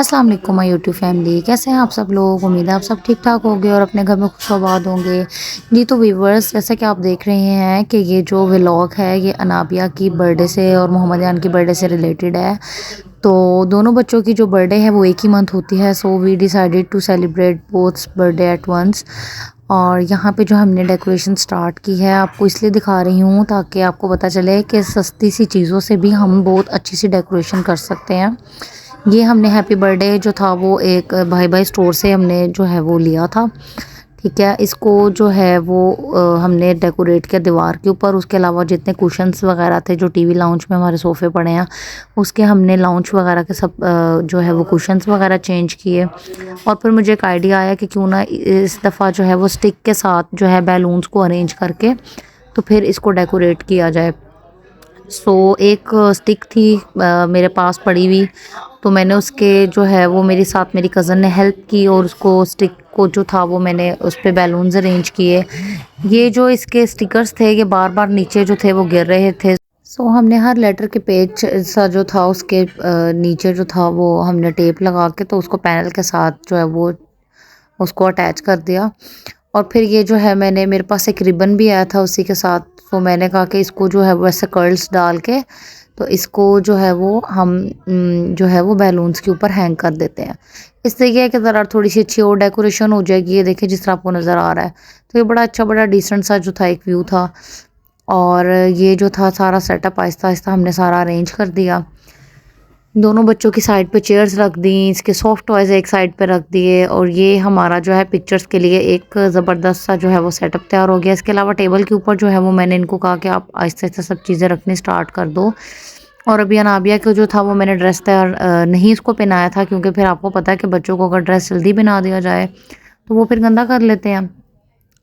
अस्सलाम वालेकुम my YouTube family, कैसे हैं आप सब लोग। उम्मीद है आप सब ठीक ठाक होंगे और अपने घर में खुशआबाद होंगे। जी तो व्यूवर्स, जैसा कि आप देख रहे हैं कि ये जो व्लॉग है ये अनाबिया की बर्थडे से और मोहम्मद यान की बर्थडे से रिलेटेड है। तो दोनों बच्चों की जो बर्थडे है वो एक ही मंथ होती है, so we decided to celebrate both's birthday at once. और यहाँ पे जो हमने डेकोरेशन स्टार्ट की है आपको इसलिए दिखा रही हूँ ताकि आपको पता चले कि सस्ती सी चीज़ों से भी हम बहुत अच्छी सी डेकोरेशन कर सकते हैं। ये हमने हैप्पी बर्थडे जो था वो एक भाई भाई स्टोर से हमने जो है वो लिया था। ठीक है, इसको जो है वो हमने डेकोरेट किया दीवार के ऊपर। उसके अलावा जितने कुशन्स वगैरह थे जो टीवी लाउंज में हमारे सोफ़े पड़े हैं उसके हमने लाउंज वगैरह के सब जो है वो कुशन्स वगैरह चेंज किए। और फिर मुझे एक आइडिया आया कि क्यों ना इस दफ़ा जो है वो स्टिक के साथ जो है बैलून्स को अरेंज करके तो फिर इसको डेकोरेट किया जाए। सो एक स्टिक थी मेरे पास पड़ी हुई, तो मैंने उसके जो है वो मेरे साथ मेरी कज़न ने हेल्प की और उसको स्टिक को जो था वो मैंने उस पे बैलून्स अरेंज किए। ये जो इसके स्टिकर्स थे ये बार बार नीचे जो थे वो गिर रहे थे। सो हमने हर लेटर के पेज सा जो था उसके नीचे जो था वो हमने टेप लगा के तो उसको पैनल के साथ जो है वो उसको अटैच कर दिया। और फिर ये जो है मैंने मेरे पास एक रिबन भी आया था उसी के साथ, तो मैंने कहा कि इसको जो है वो ऐसे कर्ल्स डाल के तो इसको जो है वो हम जो है वो बैलून्स के ऊपर हैंग कर देते हैं। इससे ये है कि ज़रा थोड़ी सी अच्छी और डेकोरेशन हो जाएगी। ये देखिए जिस तरह आपको नज़र आ रहा है, तो ये बड़ा अच्छा बड़ा डिसेंट सा जो था एक व्यू था। और ये जो था सारा सेटअप आहिस्ता आहिस्ता हमने सारा अरेंज कर दिया। दोनों बच्चों की साइड पे चेयर्स रख दी, इसके सॉफ्ट टॉयज़ एक साइड पे रख दिए और ये हमारा जो है पिक्चर्स के लिए एक ज़बरदस्त सा जो है वो सेटअप तैयार हो गया। इसके अलावा टेबल के ऊपर जो है वो मैंने इनको कहा कि आप आहिस्ता आहिस्ता सब चीज़ें रखनी स्टार्ट कर दो। और अभी अनाबिया को जो था वो मैंने ड्रेस तैयार नहीं इसको पहनाया था, क्योंकि फिर आपको पता है कि बच्चों को अगर ड्रेस जल्दी पहना दिया जाए तो वो फिर गंदा कर लेते हैं।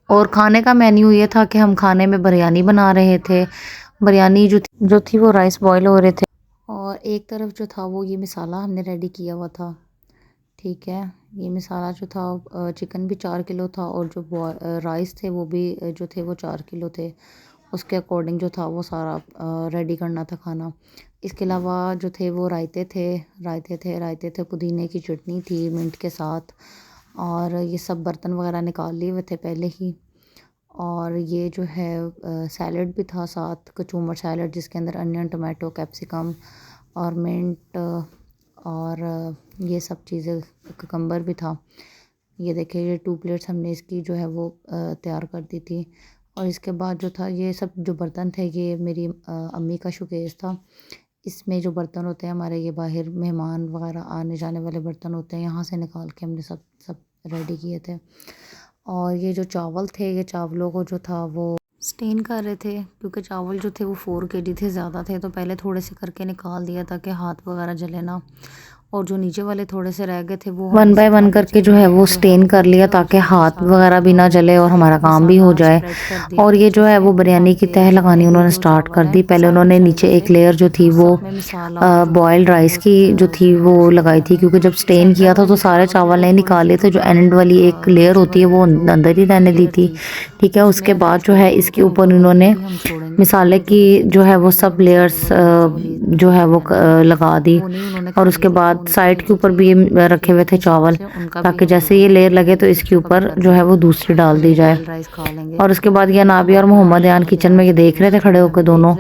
और खाने का मेन्यू ये था कि हम खाने में बिरयानी बना रहे थे। बिरयानी जो थी वो राइस बॉयल हो रहे थे और एक तरफ जो था वो ये मसाला हमने रेडी किया हुआ था। ठीक है, ये मसाला जो था चिकन भी 4 किलो था और जो राइस थे वो भी जो थे वो 4 किलो थे। उसके अकॉर्डिंग जो था वो सारा रेडी करना था खाना। इसके अलावा जो थे वो रायते थे, पुदीने की चटनी थी मिंट के साथ। और ये सब बर्तन वगैरह निकाल लिए हुए थे पहले ही। और ये जो है सैलड भी था साथ, कचूमर सैलड जिसके अंदर अनियन टमाटो कैप्सिकम और मिंट और ये सब चीज़ें, ककम्बर भी था। ये देखिए ये 2 प्लेट्स हमने इसकी जो है वो तैयार कर दी थी। और इसके बाद जो था ये सब जो बर्तन थे ये मेरी अम्मी का शोकेस था। इसमें जो बर्तन होते हैं हमारे ये बाहर मेहमान वगैरह आने जाने वाले बर्तन होते हैं, यहाँ से निकाल के हमने सब सब रेडी किए थे। और ये जो चावल थे ये चावलों को जो था वो स्टेन कर रहे थे, क्योंकि चावल जो थे वो 4 kg थे, ज़्यादा थे, तो पहले थोड़े से करके निकाल दिया ताकि हाथ वगैरह जले ना। और जो नीचे वाले थोड़े से रह गए थे वो वन बाय वन करके जो है वो स्टेन कर लिया ताकि हाथ वगैरह भी ना जले और हमारा काम भी हो जाए। और ये जो है वो बिरयानी की तह लगानी उन्होंने स्टार्ट कर दी। पहले उन्होंने नीचे एक लेयर जो थी वो बॉयल्ड राइस की जो थी वो लगाई थी, क्योंकि जब स्टेन किया था तो सारे चावल नहीं निकाले थे, जो एंड वाली एक लेयर होती है वो अंदर ही रहने दी थी। ठीक है, उसके बाद जो है इसके ऊपर उन्होंने मिसाले की जो है वो सब लेयर्स जो है वो लगा दी। और उसके बाद साइड के ऊपर भी ये रखे हुए थे चावल, ताकि जैसे ये लेयर लगे तो इसके ऊपर जो है वो दूसरी डाल दी जाए। और उसके बाद ये नाबिया और मोहम्मद यान किचन में ये देख रहे थे खड़े होकर दोनों।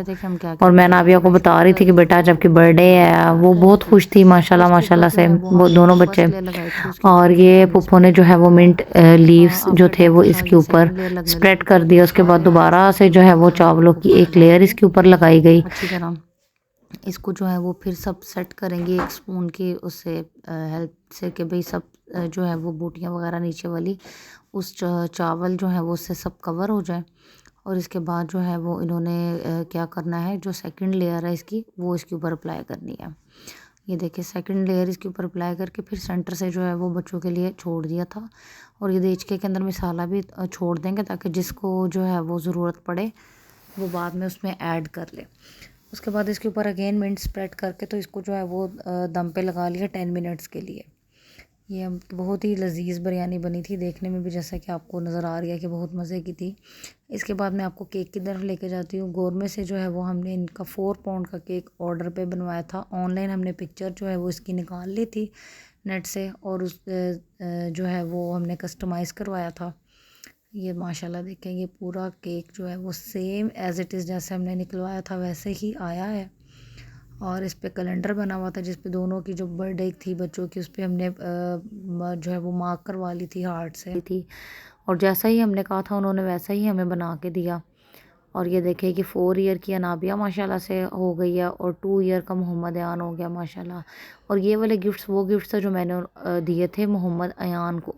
और मैं नाबिया को बता रही थी कि बेटा जब की बर्थडे है, वो बहुत खुश थी माशाल्लाह माशाल्लाह से वो दोनों बच्चे। और ये पुप्पो ने जो है वो मिंट लीव्स जो थे वो इसके ऊपर स्प्रेड कर दिया। उसके बाद दोबारा से जो है वो चावलों की एक लेयर इसके ऊपर लगाई गई। इसको जो है वो फिर सब सेट करेंगे एक स्पून की उससे हेल्प से कि भाई सब जो है वो बूटियाँ वगैरह नीचे वाली उस चावल जो है वो उससे सब कवर हो जाए। और इसके बाद जो है वो इन्होंने क्या करना है, जो सेकंड लेयर है इसकी वो इसके ऊपर अप्लाई करनी है। ये देखिए सेकंड लेयर इसके ऊपर अप्लाई करके फिर सेंटर से जो है वो बच्चों के लिए छोड़ दिया था। और ये देचके के अंदर मसाला भी छोड़ देंगे ताकि जिसको जो है वो ज़रूरत पड़े वो बाद में उसमें ऐड कर ले। उसके बाद इसके ऊपर अगेन मिंट स्प्रेड करके तो इसको जो है वो दम पे लगा लिया 10 मिनट्स के लिए। ये बहुत ही लजीज बिरयानी बनी थी, देखने में भी जैसा कि आपको नज़र आ रही है कि बहुत मज़े की थी। इसके बाद मैं आपको केक की तरफ लेके जाती हूँ। गोरमे से जो है वो हमने इनका 4 पाउंड का केक ऑर्डर पे बनवाया था। ऑनलाइन हमने पिक्चर जो है वो इसकी निकाल ली थी, नेट से और उस जो है वो हमने कस्टमाइज़ करवाया था। ये माशाल्लाह देखें ये पूरा केक जो है वो सेम एज़ इट इज़ जैसे हमने निकलवाया था वैसे ही आया है। और इस पे कैलेंडर बना हुआ था जिस पे दोनों की जो बर्थडे थी बच्चों की उस पे हमने जो है वो मार्क करवा ली थी हार्ट से थी। और जैसा ही हमने कहा था उन्होंने वैसा ही हमें बना के दिया। और ये देखें कि 4 ईयर की अनाबिया माशाल्लाह से हो गई है और 2 ईयर का मोहम्मद अयान हो गया माशाल्लाह। और ये वाले गिफ्ट्स वो गिफ्ट्स थे जो मैंने दिए थे मोहम्मद अयान को।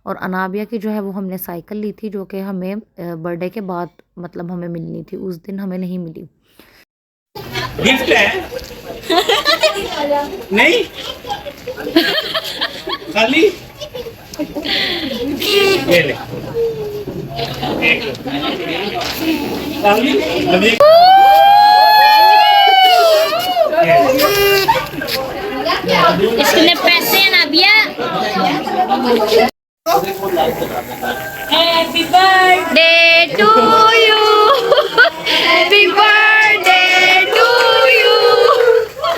और अनाबिया की जो है वो हमने साइकिल ली थी जो कि हमें बर्थडे के बाद मतलब हमें मिलनी थी, उस दिन हमें नहीं मिली। गिफ्ट है नहीं खाली ये ले खाली अभी इसने पैसे ना दिया। Happy birthday to you, happy birthday to you,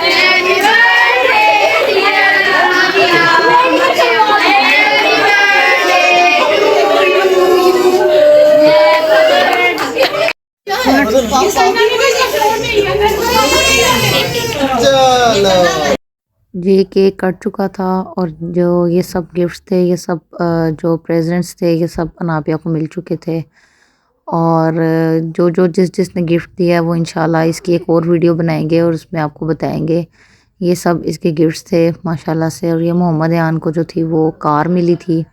happy birthday dear Anabia, happy birthday to you. ये केक कट चुका था और जो ये सब गिफ्ट्स थे ये सब जो प्रेजेंट्स थे ये सब अनाबिया को मिल चुके थे। और जो जो जिसने गिफ्ट दिया है वो इंशाल्लाह इसकी एक और वीडियो बनाएंगे और उसमें आपको बताएंगे। ये सब इसके गिफ्ट्स थे माशाल्लाह से। और ये मोहम्मद यान को जो थी वो कार मिली थी।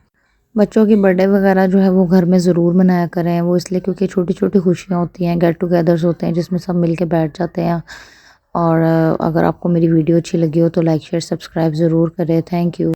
बच्चों की बर्थडे वगैरह जो है वो घर में ज़रूर मनाया करें, वो इसलिए क्योंकि छोटी छोटी खुशियाँ होती हैं, गेट टुगेदर्स होते हैं जिसमें सब मिल के बैठ जाते हैं। और अगर आपको मेरी वीडियो अच्छी लगी हो तो लाइक शेयर सब्सक्राइब ज़रूर करें। Thank you.